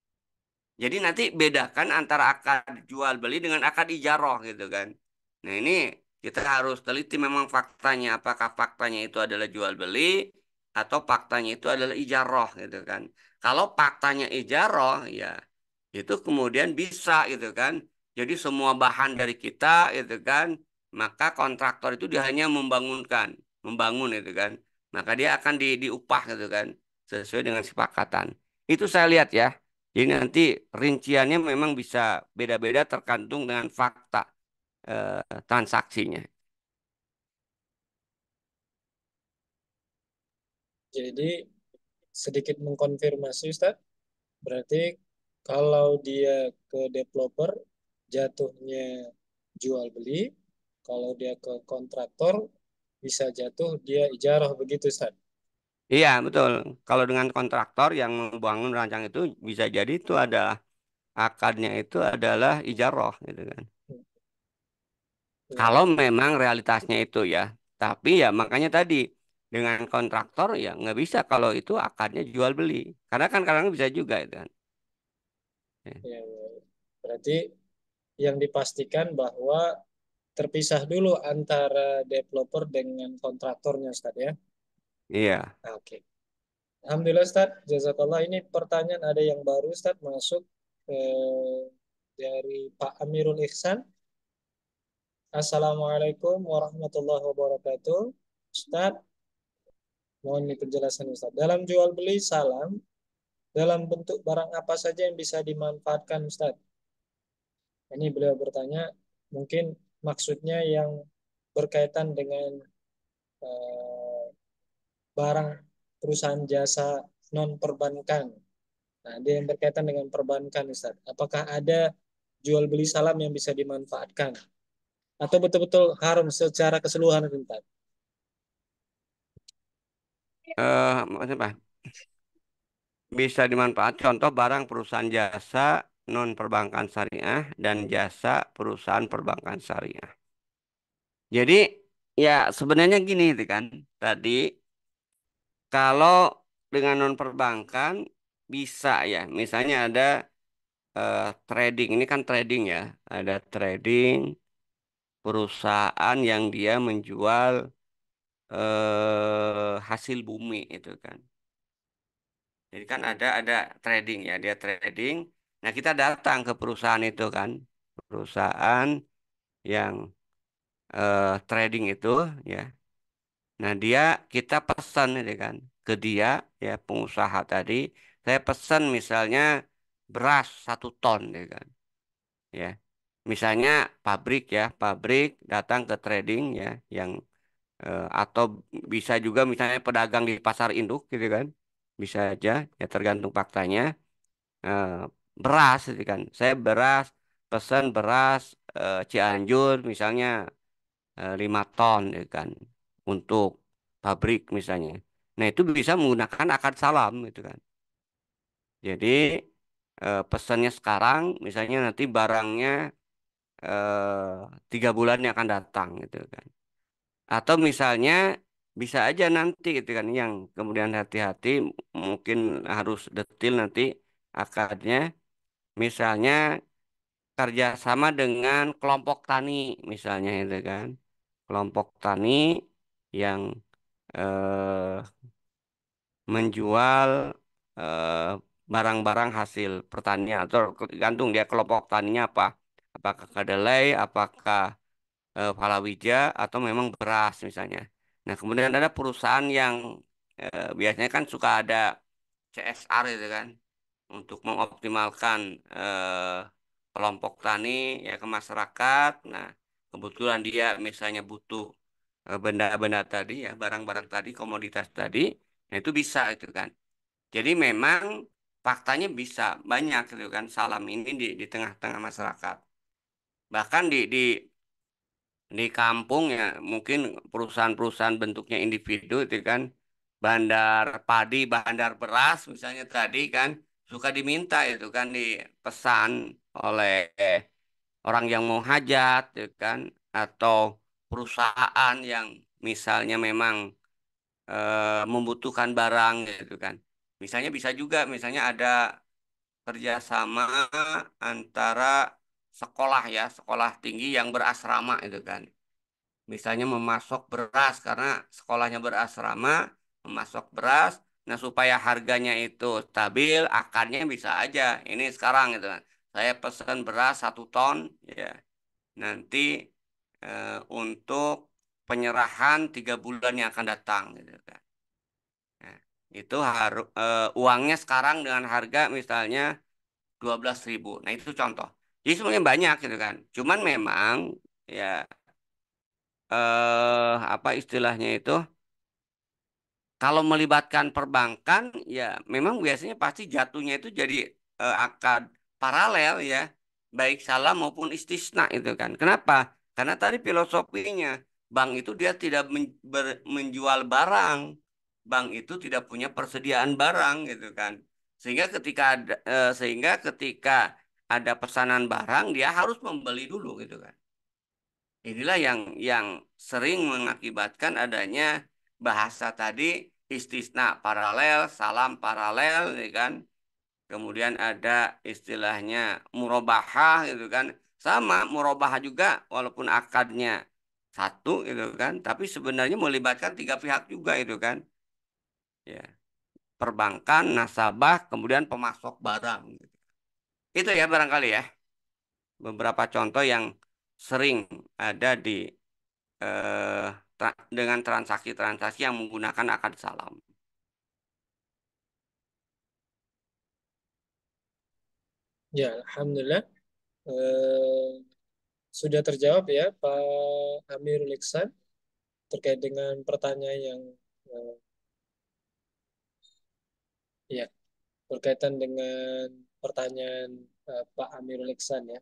Jadi nanti bedakan antara akad jual beli dengan akad ijaroh gitu kan. Nah ini kita harus teliti memang faktanya. Apakah faktanya itu adalah jual beli atau faktanya itu adalah ijaroh gitu kan. Kalau faktanya ijaroh ya itu kemudian bisa gitu kan. Jadi semua bahan dari kita gitu kan. Maka kontraktor itu dia hanya membangun itu kan. Maka dia akan diupah gitu kan. Sesuai dengan sepakatan. Itu saya lihat ya. Jadi nanti rinciannya memang bisa beda-beda tergantung dengan fakta transaksinya. Jadi sedikit mengkonfirmasi Ustadz, berarti kalau dia ke developer jatuhnya jual beli, kalau dia ke kontraktor bisa jatuh dia ijarah begitu Ustadz. Iya, betul. Kalau dengan kontraktor yang membangun rancang itu bisa jadi itu adalah akadnya itu adalah ijaroh gitu kan. Ya, Kalau memang realitasnya itu ya. Tapi ya makanya tadi dengan kontraktor ya nggak bisa kalau itu akadnya jual beli. Karena kan kadang bisa juga itu kan. Ya. ya, ya. Berarti yang dipastikan bahwa terpisah dulu antara developer dengan kontraktornya Ustadz ya. Iya. Ah, oke. Alhamdulillah Ustadz, jazakallah. Ini pertanyaan ada yang baru Ustadz masuk dari Pak Amirul Ihsan. Assalamualaikum warahmatullahi wabarakatuh. Ustadz, mohon nih penjelasan Ustadz. Dalam jual beli salam, dalam bentuk barang apa saja yang bisa dimanfaatkan Ustadz? Ini beliau bertanya, mungkin maksudnya yang berkaitan dengan eh, barang perusahaan jasa non perbankan. Nah, ada yang berkaitan dengan perbankan, Ustaz. Apakah ada jual beli salam yang bisa dimanfaatkan? Atau betul-betul haram secara keseluruhan, Ustaz? Maksudnya apa? Bisa dimanfaat contoh barang perusahaan jasa non perbankan syariah dan jasa perusahaan perbankan syariah. Jadi ya sebenarnya gini itu kan. Tadi kalau dengan non perbankan bisa ya. Misalnya ada trading. Ini kan trading ya. Ada trading perusahaan yang dia menjual hasil bumi itu kan. Jadi kan ada trading ya, dia trading. Nah, kita datang ke perusahaan itu kan. Perusahaan yang trading itu ya. Nah, kita pesan itu kan ke dia ya pengusaha tadi, saya pesan misalnya beras 1 ton ya kan. Ya. Misalnya pabrik datang ke trading ya yang atau bisa juga misalnya pedagang di pasar induk gitu kan. Bisa aja ya tergantung faktanya. eh, Beras gitu kan. Saya pesan beras Cianjur misalnya 5 ton gitu kan untuk pabrik misalnya. Nah itu bisa menggunakan akad salam gitu kan. Jadi pesannya sekarang misalnya nanti barangnya 3 bulan yang akan datang gitu kan. Atau misalnya bisa aja nanti gitu kan yang kemudian hati-hati mungkin harus detail nanti akadnya. Misalnya kerjasama dengan kelompok tani misalnya itu kan. Kelompok tani yang eh, menjual eh, barang-barang hasil pertanian atau tergantung dia kelompok taninya apa. Apakah kedelai, apakah palawija atau memang beras misalnya. Nah, kemudian ada perusahaan yang biasanya kan suka ada CSR itu kan untuk mengoptimalkan kelompok tani ya ke masyarakat. Nah, kebetulan dia misalnya butuh benda-benda tadi ya, barang-barang tadi, komoditas tadi, nah itu bisa itu kan. Jadi memang faktanya bisa banyak gitu kan salam ini di tengah-tengah masyarakat. Bahkan di kampung ya mungkin perusahaan-perusahaan bentuknya individu itu kan bandar padi, bandar beras misalnya tadi kan suka diminta itu kan dipesan oleh orang yang mau hajat ya kan atau perusahaan yang misalnya memang membutuhkan barang gitu kan. Misalnya bisa juga misalnya ada kerjasama antara sekolah ya, sekolah tinggi yang berasrama itu kan. Misalnya memasok beras karena sekolahnya berasrama, memasok beras. Nah, supaya harganya itu stabil, akarnya bisa aja. Ini sekarang gitu kan. Saya pesan beras 1 ton, ya. Nanti untuk penyerahan 3 bulan yang akan datang, gitu kan. Nah, itu harus uangnya sekarang dengan harga misalnya 12.000. Nah, itu contoh. Jadi sebenarnya banyak gitu kan. Cuman memang ya apa istilahnya itu kalau melibatkan perbankan ya memang biasanya pasti jatuhnya itu jadi akad paralel ya baik salah maupun istisna itu kan. Kenapa? Karena tadi filosofinya bank itu dia tidak menjual barang. Bank itu tidak punya persediaan barang gitu kan. Sehingga ketika ada pesanan barang dia harus membeli dulu gitu kan. Inilah yang sering mengakibatkan adanya bahasa tadi istisna paralel, salam paralel, ya kan? Kemudian ada istilahnya murabahah gitu kan. Sama murabahah juga walaupun akadnya satu gitu kan, tapi sebenarnya melibatkan 3 pihak juga itu kan. Ya, perbankan, nasabah, kemudian pemasok barang gitu. Itu ya barangkali ya beberapa contoh yang sering ada di dengan transaksi-transaksi yang menggunakan akad salam. Ya, Alhamdulillah. Eh, sudah terjawab ya Pak Amirul Iksan terkait dengan pertanyaan yang eh, ya berkaitan dengan pertanyaan Pak Amirul Iksan ya.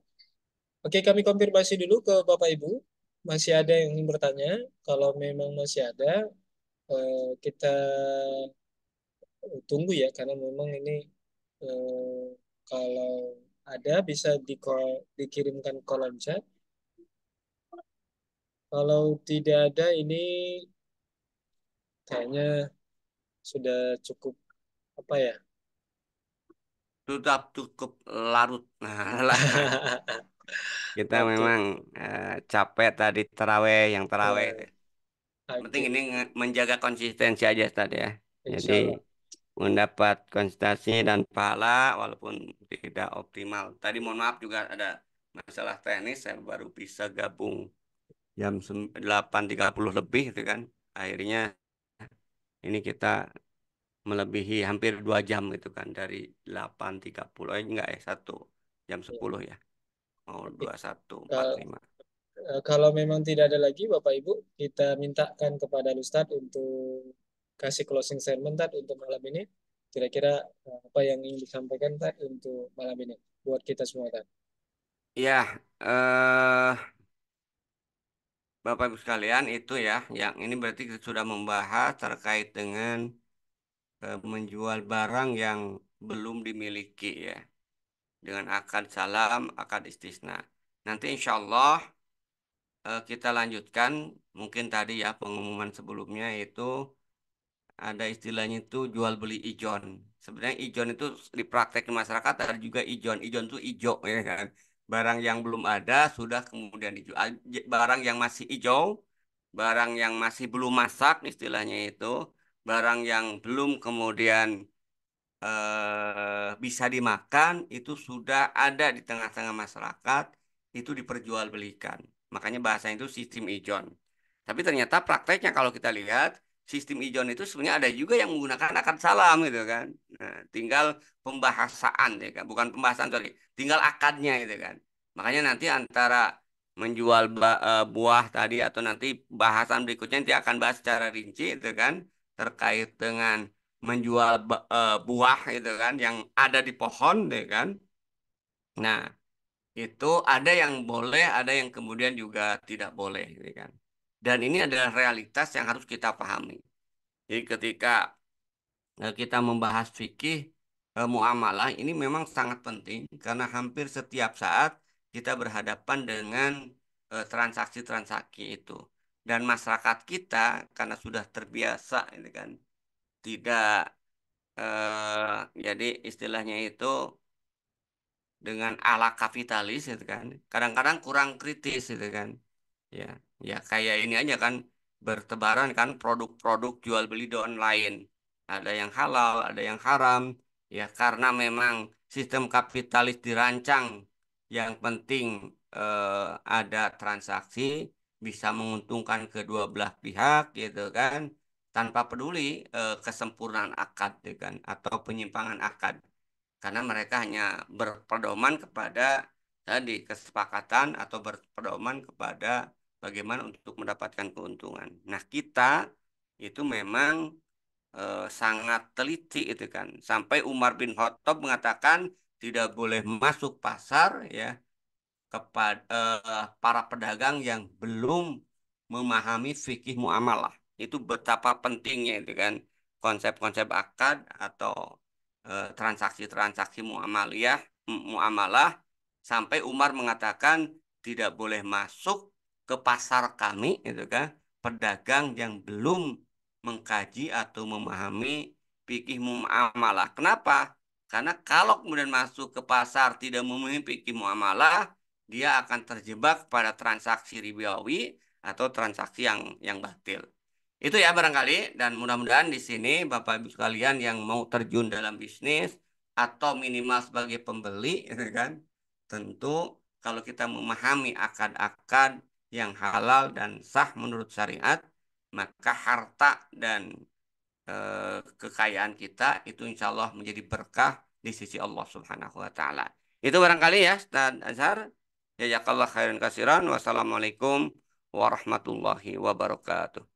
Oke, kami konfirmasi dulu ke Bapak Ibu. Masih ada yang ingin bertanya? Kalau memang masih ada, kita tunggu ya, karena memang ini kalau ada bisa dikirimkan kolom chat. Kalau tidak ada, ini kayaknya sudah cukup apa ya? Sudah cukup larut. Nah, kita Waktu. memang capek tadi terawih, yang terawih. Eh, Penting oke, ini menjaga konsistensi aja tadi ya. Jadi insya Allah. mendapat konsistensi dan pahala walaupun tidak optimal. Tadi mohon maaf juga ada masalah teknis, saya baru bisa gabung jam 8.30 lebih itu kan. Akhirnya ini kita melebihi hampir 2 jam gitu kan dari 8.30 enggak ya 1 jam 10 ya mau Oke. 21.45. Kalau memang tidak ada lagi, Bapak Ibu, kita mintakan kepada Ustadz untuk kasih closing statement Tad, untuk malam ini. Kira-kira apa yang ingin disampaikan Tad, untuk malam ini buat kita semua Tad. Ya, Bapak Ibu sekalian itu ya yang ini berarti kita sudah membahas terkait dengan menjual barang yang belum dimiliki ya dengan akad salam akad istisna. Nanti insya Allah kita lanjutkan mungkin tadi ya pengumuman sebelumnya itu ada istilahnya itu jual beli ijon. Sebenarnya ijon itu di praktek di masyarakat ada juga ijon. Ijon itu ijo ya kan. Barang yang belum ada sudah kemudian dijual. Barang yang masih hijau, barang yang masih belum masak istilahnya itu, barang yang belum kemudian bisa dimakan itu sudah ada di tengah-tengah masyarakat itu diperjualbelikan. Makanya bahasanya itu sistem ijon. Tapi ternyata prakteknya kalau kita lihat sistem ijon itu sebenarnya ada juga yang menggunakan akad salam gitu kan. Nah, tinggal pembahasaan ya kan, bukan pembahasan sorry, tinggal akadnya itu kan. Makanya nanti antara menjual buah tadi atau nanti bahasan berikutnya nanti akan bahas secara rinci itu kan terkait dengan menjual buah itu kan yang ada di pohon deh kan. Nah, itu ada yang boleh, ada yang kemudian juga tidak boleh gitu kan. Dan ini adalah realitas yang harus kita pahami. Jadi ketika kita membahas fikih muamalah ini memang sangat penting karena hampir setiap saat kita berhadapan dengan transaksi-transaksi itu. Dan masyarakat kita karena sudah terbiasa ini kan tidak jadi istilahnya itu dengan ala kapitalis itu kan kadang-kadang kurang kritis itu kan. Ya, ya kayak ini aja kan bertebaran kan produk-produk jual beli di online. Ada yang halal, ada yang haram. Ya, karena memang sistem kapitalis dirancang. Yang penting ada transaksi bisa menguntungkan kedua belah pihak gitu kan. Tanpa peduli kesempurnaan akad gitu kan atau penyimpangan akad karena mereka hanya berpedoman kepada tadi kesepakatan atau berpedoman kepada bagaimana untuk mendapatkan keuntungan. Nah, kita itu memang sangat teliti itu kan. Sampai Umar bin Khattab mengatakan tidak boleh masuk pasar ya kepada para pedagang yang belum memahami fikih muamalah. Itu betapa pentingnya itu kan konsep-konsep akad atau transaksi-transaksi muamalah sampai Umar mengatakan tidak boleh masuk ke pasar kami itu kan pedagang yang belum mengkaji atau memahami fikih muamalah. Kenapa? Karena kalau kemudian masuk ke pasar tidak memahami fikih muamalah, dia akan terjebak pada transaksi ribawi atau transaksi yang batil. Itu ya barangkali dan mudah-mudahan di sini Bapak Ibu sekalian yang mau terjun dalam bisnis atau minimal sebagai pembeli gitu kan. Tentu kalau kita memahami akad-akad yang halal dan sah menurut syariat, maka harta dan kekayaan kita itu insya Allah menjadi berkah di sisi Allah Subhanahu wa taala. Itu barangkali ya Ustaz Azhar. Jazakallah khairan kasiran. Wassalamualaikum warahmatullahi wabarakatuh.